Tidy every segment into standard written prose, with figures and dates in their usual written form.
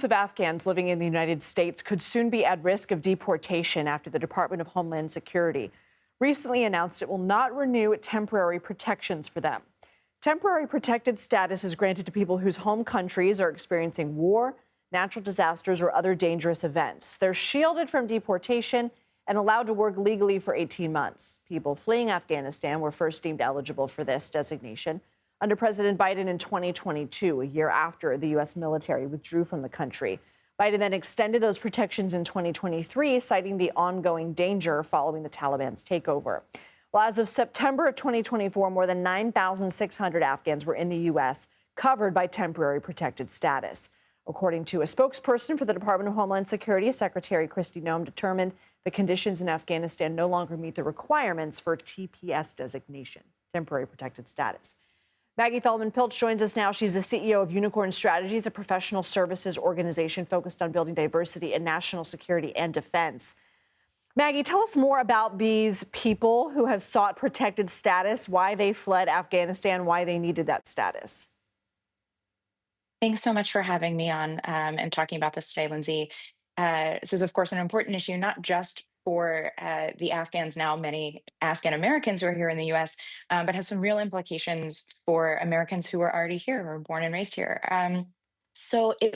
Hundreds of Afghans living in the United States could soon be at risk of deportation after the Department of Homeland Security recently announced it will not renew temporary protections for them. Temporary protected status is granted to people whose home countries are experiencing war, natural disasters, or other dangerous events. They're shielded from deportation and allowed to work legally for 18 months. People fleeing Afghanistan were first deemed eligible for this designation under President Biden in 2022, a year after the U.S. military withdrew from the country. Biden then extended those protections in 2023, citing the ongoing danger following the Taliban's takeover. Well, as of September of 2024, more than 9,600 Afghans were in the U.S. covered by temporary protected status. According to a spokesperson for the Department of Homeland Security, Secretary Kristi Noem determined the conditions in Afghanistan no longer meet the requirements for TPS designation, temporary protected status. Maggie Feldman-Piltch joins us now. She's the CEO of Unicorn Strategies, a professional services organization focused on building diversity in national security and defense. Maggie, tell us more about these people who have sought protected status, why they fled Afghanistan, why they needed that status. Thanks so much for having me on and talking about this today, Lindsay. This is, of course, an important issue, not just for the Afghans, now many Afghan Americans who are here in the US, but has some real implications for Americans who are already here, or born and raised here.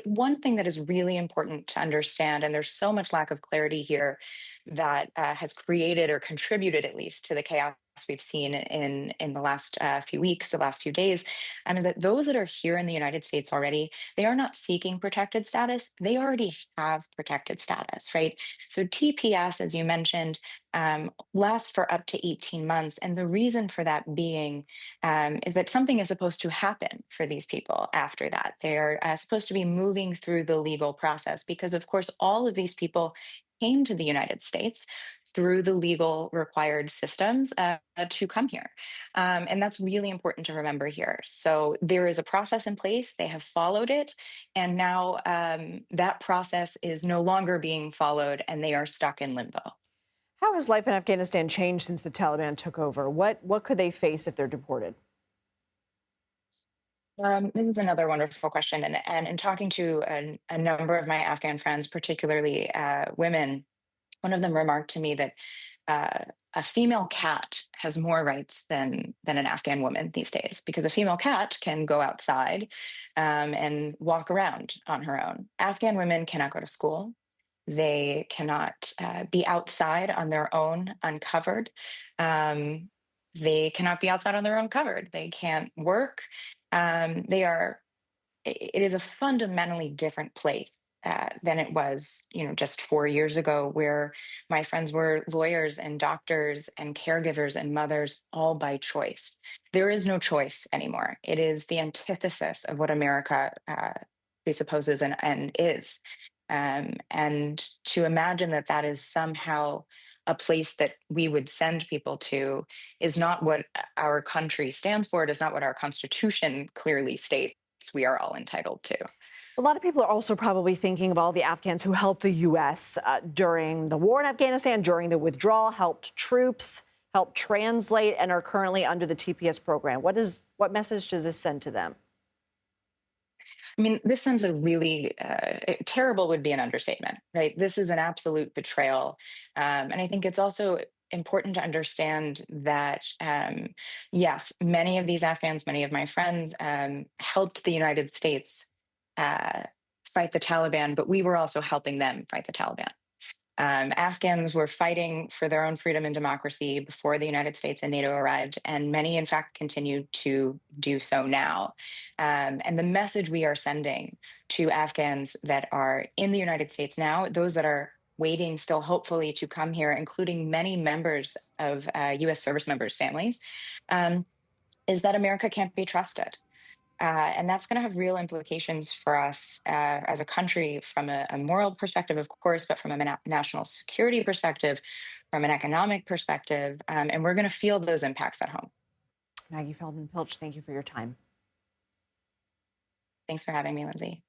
One thing that is really important to understand, and there's so much lack of clarity here that has created or contributed at least to the chaos we've seen in the last few weeks, the last few days, is that those that are here in the United States already, they are not seeking protected status. They already have protected status, right? So TPS, as you mentioned, lasts for up to 18 months. And the reason for that being is that something is supposed to happen for these people after that. They're supposed to be moving through the legal process because, of course, all of these people came to the United States through the legal required systems to come here. And that's really important to remember here. So there is a process in place, they have followed it, and now that process is no longer being followed and they are stuck in limbo. How has life in Afghanistan changed since the Taliban took over? What could they face if they're deported? This is another wonderful question. And in talking to a number of my Afghan friends, particularly women, one of them remarked to me that a female cat has more rights than an Afghan woman these days, because a female cat can go outside and walk around on her own. Afghan women cannot go to school. They cannot be outside on their own uncovered. They cannot be outside on their own covered. They can't work. They are. It is a fundamentally different place than it was, just 4 years ago, where my friends were lawyers and doctors and caregivers and mothers, all by choice. There is no choice anymore. It is the antithesis of what America presupposes and is. And to imagine that that is somehow a place that we would send people to is not what our country stands for. It is not what our Constitution clearly states we are all entitled to. A lot of people are also probably thinking of all the Afghans who helped the U.S. During the war in Afghanistan, during the withdrawal, helped troops, helped translate, and are currently under the TPS program. What message does this send to them? I mean, this sends a really terrible would be an understatement, right? This is an absolute betrayal. And I think it's also important to understand that, yes, many of these Afghans, many of my friends helped the United States fight the Taliban, but we were also helping them fight the Taliban. Afghans were fighting for their own freedom and democracy before the United States and NATO arrived, and many, in fact, continue to do so now. And the message we are sending to Afghans that are in the United States now, those that are waiting still hopefully to come here, including many members of U.S. service members' families, is that America can't be trusted. And that's going to have real implications for us as a country from a moral perspective, of course, but from a national security perspective, from an economic perspective. And we're going to feel those impacts at home. Maggie Feldman-Piltch, thank you for your time. Thanks for having me, Lindsay.